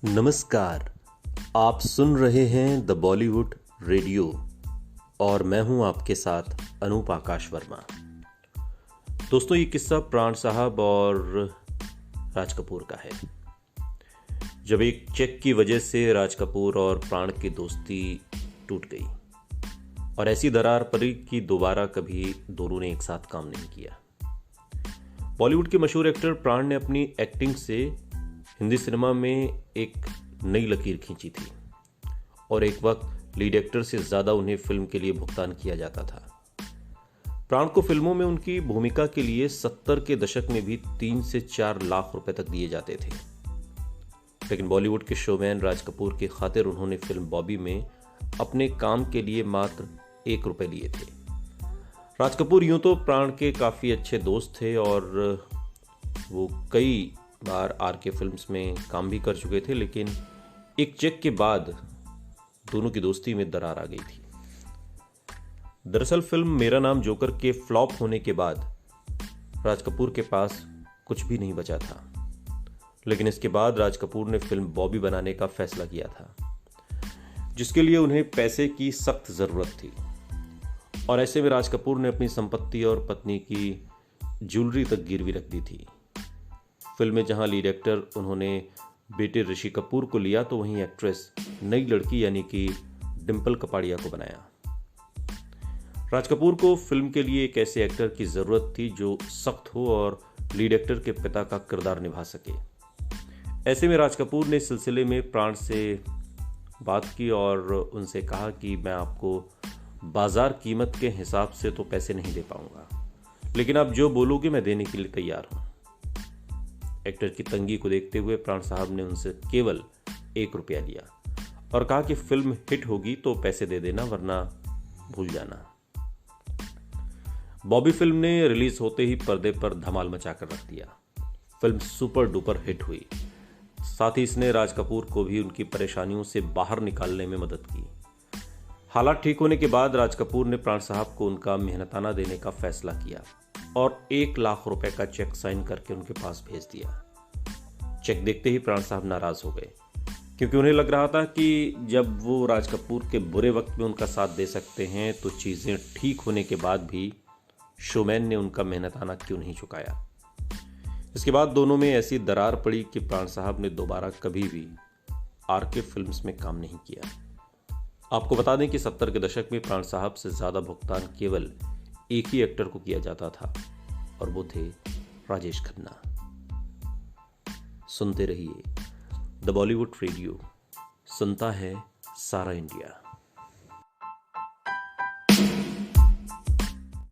नमस्कार। आप सुन रहे हैं द बॉलीवुड रेडियो और मैं हूं आपके साथ अनूप आकाश वर्मा। दोस्तों, ये किस्सा प्राण साहब और राज कपूर का है। जब एक चेक की वजह से राज कपूर और प्राण की दोस्ती टूट गई और ऐसी दरार पड़ी कि दोबारा कभी दोनों ने एक साथ काम नहीं किया। बॉलीवुड के मशहूर एक्टर प्राण ने अपनी एक्टिंग से हिंदी सिनेमा में एक नई लकीर खींची थी और एक वक्त लीड एक्टर से ज़्यादा उन्हें फिल्म के लिए भुगतान किया जाता था। प्राण को फिल्मों में उनकी भूमिका के लिए 70 के दशक में भी 3 से 4 लाख रुपए तक दिए जाते थे, लेकिन बॉलीवुड के शोमैन राज कपूर की खातिर उन्होंने फिल्म बॉबी में अपने काम के लिए मात्र 1 रुपए लिए थे। राज कपूर यूं तो प्राण के काफ़ी अच्छे दोस्त थे और वो कई बार आरके फिल्म्स में काम भी कर चुके थे, लेकिन एक चेक के बाद दोनों की दोस्ती में दरार आ गई थी। दरअसल फिल्म मेरा नाम जोकर के फ्लॉप होने के बाद राज कपूर के पास कुछ भी नहीं बचा था, लेकिन इसके बाद राज कपूर ने फिल्म बॉबी बनाने का फैसला किया था, जिसके लिए उन्हें पैसे की सख्त ज़रूरत थी। और ऐसे में राज कपूर ने अपनी संपत्ति और पत्नी की ज्वेलरी तक गिरवी रख दी थी। फिल्म में जहां लीड एक्टर उन्होंने बेटे ऋषि कपूर को लिया, तो वहीं एक्ट्रेस नई लड़की यानी कि डिंपल कपाड़िया को बनाया। राज कपूर को फिल्म के लिए एक ऐसे एक्टर की ज़रूरत थी जो सख्त हो और लीड एक्टर के पिता का किरदार निभा सके। ऐसे में राज कपूर ने इस सिलसिले में प्राण से बात की और उनसे कहा कि मैं आपको बाजार कीमत के हिसाब से तो पैसे नहीं दे पाऊंगा, लेकिन आप जो बोलोगे मैं देने के लिए तैयार हूं। एक्टर की तंगी को देखते हुए प्राण साहब ने उनसे केवल 1 रुपया लिया और कहा कि फिल्म हिट होगी तो पैसे दे देना, वरना भूल जाना। बॉबी फिल्म ने रिलीज होते ही पर्दे पर धमाल मचाकर रख दिया। फिल्म सुपर डुपर हिट हुई। साथ ही इसने राज कपूर को भी उनकी परेशानियों से बाहर निकालने में मदद की। हालात ठीक होने के बाद राज कपूर ने प्राण साहब को उनका मेहनताना देने का फैसला किया और 1 लाख रुपए का चेक साइन करके उनके पास भेज दिया। चेक देखते ही प्राण साहब नाराज हो गए, क्योंकि उन्हें लग रहा था कि जब वो राज कपूर के बुरे वक्त में उनका साथ दे सकते हैं तो चीज़ें ठीक होने के बाद भी शोमैन ने उनका मेहनताना क्यों नहीं चुकाया। इसके बाद दोनों में ऐसी दरार पड़ी कि प्राण साहब ने दोबारा कभी भी आरके फिल्म्स में काम नहीं किया। आपको बता दें कि 70 के दशक में प्राण साहब से ज़्यादा भुगतान केवल एक ही एक्टर को किया जाता था और वो थे राजेश खन्ना। सुनते रहिए द बॉलीवुड रेडियो, सुनता है सारा इंडिया।